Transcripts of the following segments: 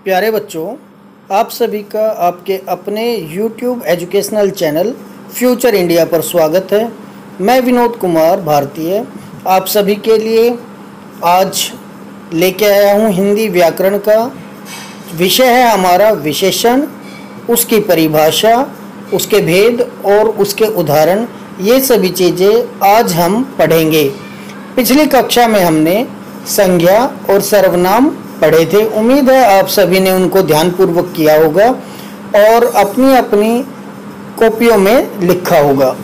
प्यारे बच्चों, आप सभी का आपके अपने YouTube educational channel future India पर स्वागत है। मैं विनोद कुमार भारतीय आप सभी के लिए आज लेके आया हूँ हिंदी व्याकरण का विषय है हमारा विशेषण, उसकी परिभाषा, उसके भेद और उसके उदाहरण। ये सभी चीज़ें आज हम पढ़ेंगे। पिछली कक्षा में हमने संज्ञा और सर्वनाम पढ़े थे। उम्मीद है आप सभी ने उनको ध्यानपूर्वक किया होगा और अपनी अपनी कॉपियों में लिखा होगा।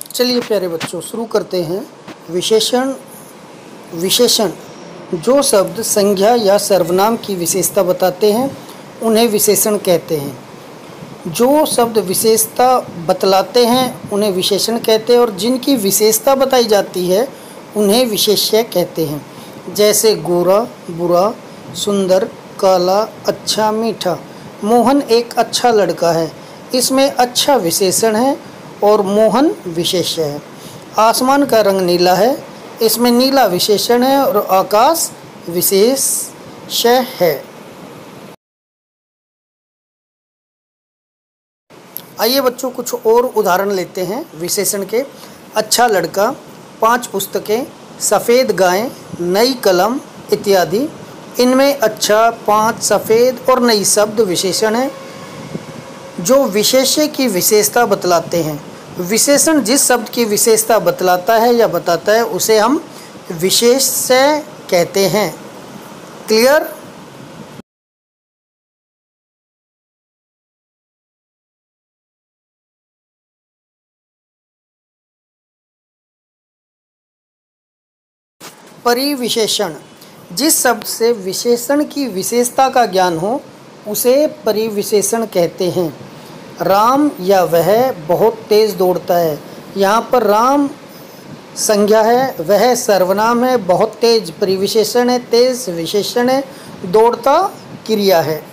चलिए प्यारे बच्चों, शुरू करते हैं। विशेषण जो शब्द संज्ञा या सर्वनाम की विशेषता बताते हैं उन्हें विशेषण कहते हैं। जो शब्द विशेषता बतलाते हैं उन्हें विशेषण कहते हैं और जिनकी विशेषता बताई जाती है उन्हें विशेष्य कहते हैं। जैसे गोरा, बुरा, सुंदर, काला, अच्छा, मीठा। मोहन एक अच्छा लड़का है, इसमें अच्छा विशेषण है और मोहन विशेष्य है। आसमान का रंग नीला है, इसमें नीला विशेषण है और आकाश विशेष्य है। आइए बच्चों, कुछ और उदाहरण लेते हैं विशेषण के। अच्छा लड़का, 5 पुस्तकें, सफ़ेद गाय, नई कलम इत्यादि। इनमें अच्छा, 5, सफ़ेद और नई शब्द विशेषण हैं जो विशेष्य की विशेषता बतलाते हैं। विशेषण जिस शब्द की विशेषता बतलाता है या बताता है उसे हम विशेष्य कहते हैं। क्लियर? परिविशेषण जिस शब्द से विशेषण की विशेषता का ज्ञान हो उसे परिविशेषण कहते हैं। राम या वह बहुत तेज़ दौड़ता है। यहाँ पर राम संज्ञा है, वह सर्वनाम है, बहुत तेज परिविशेषण है, तेज विशेषण है, दौड़ता क्रिया है।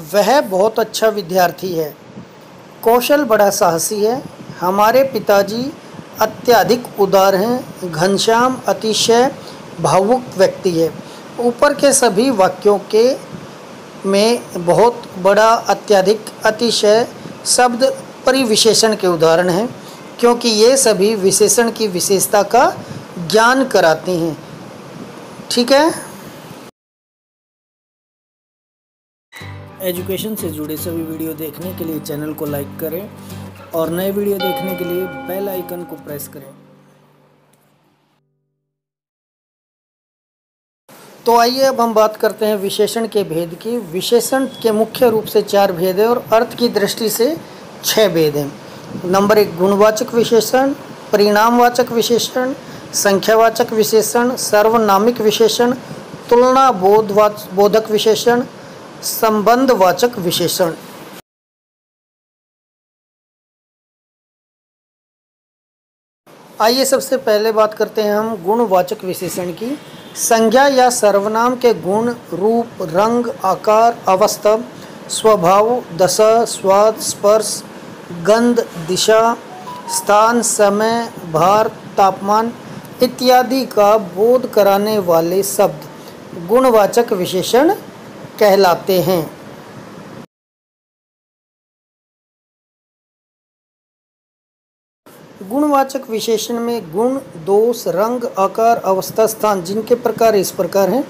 वह बहुत अच्छा विद्यार्थी है। कौशल बड़ा साहसी है। हमारे पिताजी अत्यधिक उदार हैं। घनश्याम अतिशय भावुक व्यक्ति है। ऊपर के सभी वाक्यों के में बहुत, बड़ा, अत्यधिक, अतिशय शब्द परिविशेषण के उदाहरण हैं क्योंकि ये सभी विशेषण की विशेषता का ज्ञान कराते हैं। ठीक है। एजुकेशन से जुड़े सभी वीडियो देखने के लिए चैनल को लाइक करें और नए वीडियो देखने के लिए बेल आइकन को प्रेस करें। तो आइए अब हम बात करते हैं विशेषण के भेद की। विशेषण के मुख्य रूप से 4 भेद हैं और अर्थ की दृष्टि से 6 भेद हैं। नंबर 1 गुणवाचक विशेषण, परिणामवाचक विशेषण, संख्यावाचक विशेषण, सर्वनामिक विशेषण, तुलना बोधक विशेषण, संबंधवाचक विशेषण। आइए सबसे पहले बात करते हैं हम गुणवाचक विशेषण की। संज्ञा या सर्वनाम के गुण, रूप, रंग, आकार, अवस्था, स्वभाव, दशा, स्वाद, स्पर्श, गंध, दिशा, स्थान, समय, भार, तापमान इत्यादि का बोध कराने वाले शब्द गुणवाचक विशेषण कहलाते हैं। गुणवाचक विशेषण में गुण, दोष, रंग, आकार, अवस्था, स्थान जिनके प्रकार इस प्रकार हैं।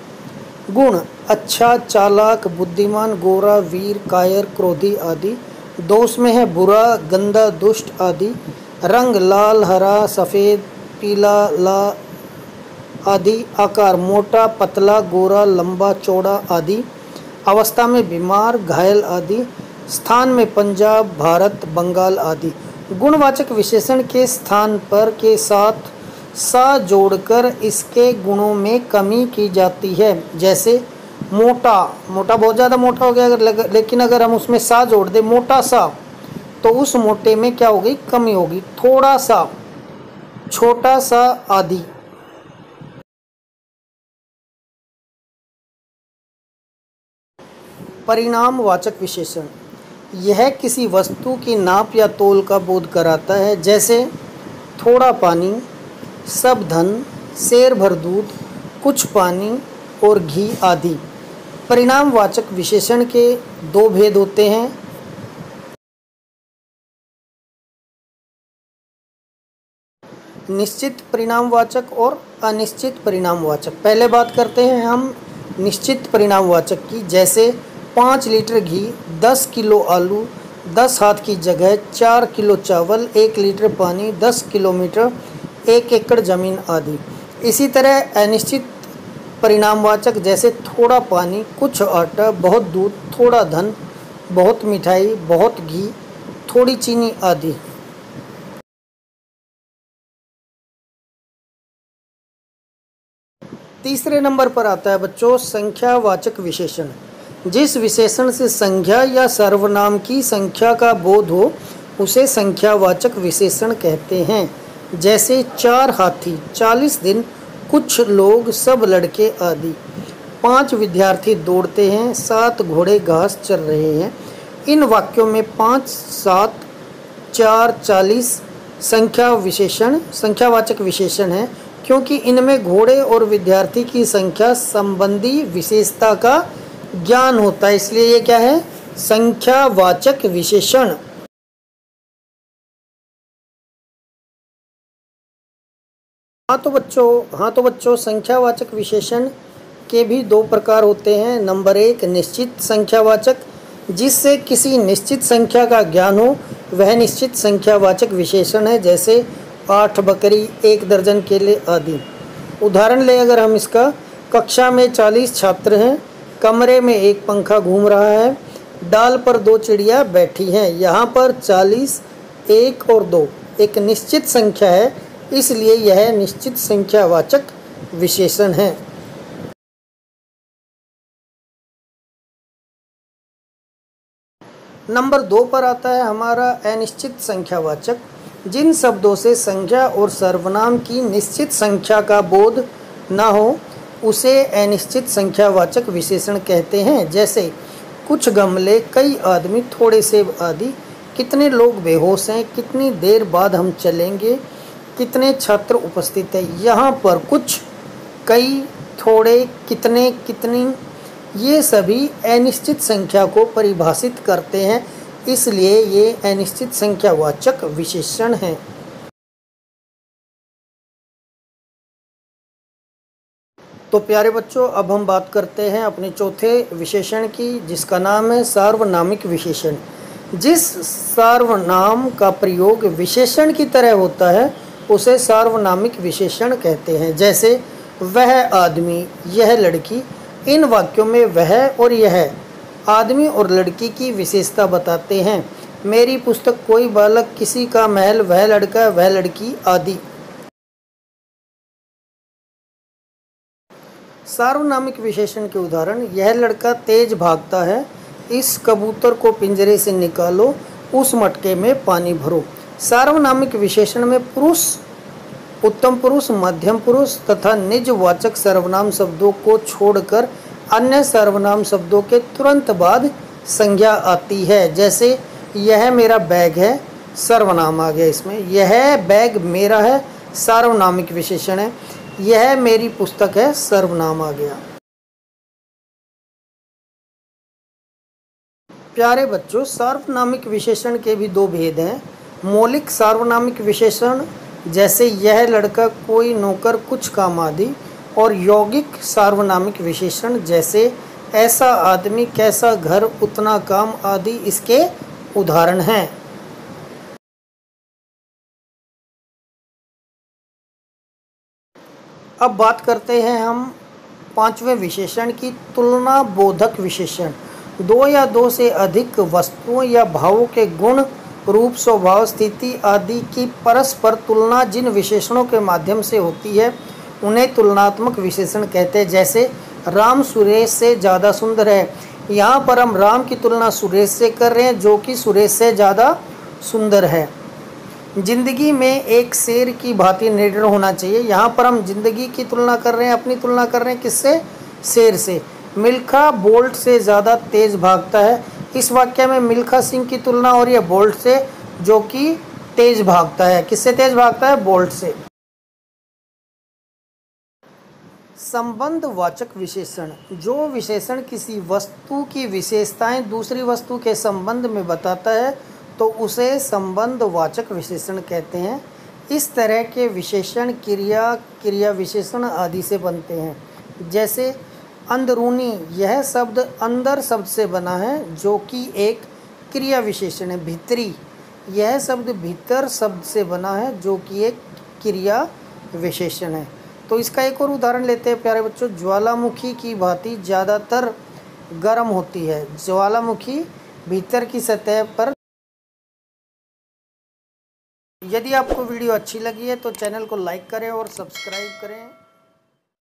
गुण अच्छा, चालाक, बुद्धिमान, गोरा, वीर, कायर, क्रोधी आदि। दोष में है बुरा, गंदा, दुष्ट आदि। रंग लाल, हरा, सफ़ेद, पीला, लाल आदि। आकार मोटा, पतला, गोरा, लंबा, चौड़ा आदि। अवस्था में बीमार, घायल आदि। स्थान में पंजाब, भारत, बंगाल आदि। गुणवाचक विशेषण के स्थान पर के साथ सा जोड़कर इसके गुणों में कमी की जाती है। जैसे मोटा, मोटा बहुत ज़्यादा मोटा हो गया लेकिन अगर हम उसमें सा जोड़ दें, मोटा सा, तो उस मोटे में क्या होगी? कमी होगी। थोड़ा सा, छोटा सा आदि। परिणामवाचक विशेषण यह किसी वस्तु की नाप या तोल का बोध कराता है, जैसे थोड़ा पानी, सब धन, सेर भर दूध, कुछ पानी और घी आदि। परिणामवाचक विशेषण के दो भेद होते हैं। निश्चित परिणामवाचक और अनिश्चित परिणामवाचक। पहले बात करते हैं हम निश्चित परिणामवाचक की, जैसे 5 लीटर घी, 10 किलो आलू, 10 हाथ की जगह 4 किलो चावल, 1 लीटर पानी, 10 किलोमीटर, 1 एकड़ जमीन आदि। इसी तरह अनिश्चित परिणामवाचक जैसे थोड़ा पानी, कुछ आटा, बहुत दूध, थोड़ा धन, बहुत मिठाई, बहुत घी, थोड़ी चीनी आदि। तीसरे नंबर पर आता है बच्चों संख्यावाचक विशेषण। जिस विशेषण से संज्ञा या सर्वनाम की संख्या का बोध हो उसे संख्यावाचक विशेषण कहते हैं। जैसे 4 हाथी, 40 दिन, कुछ लोग, सब लड़के आदि। 5 विद्यार्थी दौड़ते हैं, 7 घोड़े घास चर रहे हैं। इन वाक्यों में 5, 7, 4, 40 संख्यावाचक विशेषण है, क्योंकि इनमें घोड़े और विद्यार्थी की संख्या संबंधी विशेषता का ज्ञान होता है, इसलिए ये क्या है, संख्यावाचक विशेषण। हाँ तो बच्चों संख्यावाचक विशेषण के भी दो प्रकार होते हैं। नंबर 1 निश्चित संख्यावाचक, जिससे किसी निश्चित संख्या का ज्ञान हो वह निश्चित संख्यावाचक विशेषण है, जैसे 8 बकरी, 1 दर्जन केले आदि। उदाहरण ले अगर हम इसका, कक्षा में 40 छात्र हैं, कमरे में एक पंखा घूम रहा है, डाल पर 2 चिड़िया बैठी हैं। यहाँ पर 40, 1 और 2 एक निश्चित संख्या है, इसलिए यह निश्चित संख्यावाचक विशेषण है। नंबर 2 पर आता है हमारा अनिश्चित संख्यावाचक। जिन शब्दों से संज्ञा और सर्वनाम की निश्चित संख्या का बोध न हो उसे अनिश्चित संख्यावाचक विशेषण कहते हैं। जैसे कुछ गमले, कई आदमी, थोड़े सेब आदि। कितने लोग बेहोश हैं, कितनी देर बाद हम चलेंगे, कितने छात्र उपस्थित हैं। यहाँ पर कुछ, कई, थोड़े, कितने, कितनी ये सभी अनिश्चित संख्या को परिभाषित करते हैं, इसलिए ये अनिश्चित संख्यावाचक विशेषण हैं। तो प्यारे बच्चों अब हम बात करते हैं अपने चौथे विशेषण की, जिसका नाम है सार्वनामिक विशेषण। जिस सार्वनाम का प्रयोग विशेषण की तरह होता है उसे सार्वनामिक विशेषण कहते हैं। जैसे वह आदमी, यह लड़की। इन वाक्यों में वह और यह आदमी और लड़की की विशेषता बताते हैं। मेरी पुस्तक, कोई बालक, किसी का महल, वह लड़का, वह लड़की आदि। सार्वनामिक विशेषण के उदाहरण, यह लड़का तेज भागता है, इस कबूतर को पिंजरे से निकालो, उस मटके में पानी भरो। सार्वनामिक विशेषण में पुरुष, उत्तम पुरुष, मध्यम पुरुष तथा निजवाचक सर्वनाम शब्दों को छोड़कर अन्य सर्वनाम शब्दों के तुरंत बाद संज्ञा आती है। जैसे यह मेरा बैग है, सर्वनाम आ गया इसमें। यह बैग मेरा है, सार्वनामिक विशेषण है। यह मेरी पुस्तक है, सर्वनाम आ गया। प्यारे बच्चों सार्वनामिक विशेषण के भी दो भेद हैं। मौलिक सार्वनामिक विशेषण जैसे यह लड़का, कोई नौकर, कुछ काम आदि। और यौगिक सार्वनामिक विशेषण जैसे ऐसा आदमी, कैसा घर, उतना काम आदि इसके उदाहरण हैं। अब बात करते हैं हम पांचवें विशेषण की, तुलना बोधक विशेषण। दो या दो से अधिक वस्तुओं या भावों के गुण, रूप, स्वभाव, स्थिति आदि की परस्पर तुलना जिन विशेषणों के माध्यम से होती है उन्हें तुलनात्मक विशेषण कहते हैं। जैसे राम सुरेश से ज़्यादा सुंदर है। यहाँ पर हम राम की तुलना सुरेश से कर रहे हैं, जो कि सुरेश से ज़्यादा सुंदर है। जिंदगी में एक शेर की भांति निडर होना चाहिए। यहाँ पर हम जिंदगी की तुलना कर रहे हैं, अपनी तुलना कर रहे हैं किससे, शेर से। मिल्खा बोल्ट से ज़्यादा तेज भागता है। इस वाक्य में मिल्खा सिंह की तुलना हो रही है बोल्ट से, जो कि तेज भागता है। किससे तेज भागता है? बोल्ट से। संबंधवाचक विशेषण, जो विशेषण किसी वस्तु की विशेषताएं दूसरी वस्तु के संबंध में बताता है तो उसे संबंधवाचक विशेषण कहते हैं। इस तरह के विशेषण क्रिया, क्रिया विशेषण आदि से बनते हैं। जैसे अंदरूनी, यह शब्द अंदर शब्द से बना है, जो कि एक क्रिया विशेषण है। भीतरी, यह शब्द भीतर शब्द से बना है, जो कि एक क्रिया विशेषण है। तो इसका एक और उदाहरण लेते हैं प्यारे बच्चों। ज्वालामुखी की भांति ज़्यादातर गर्म होती है। ज्वालामुखी भीतर की सतह पर। यदि आपको वीडियो अच्छी लगी है तो चैनल को लाइक करें और सब्सक्राइब करें।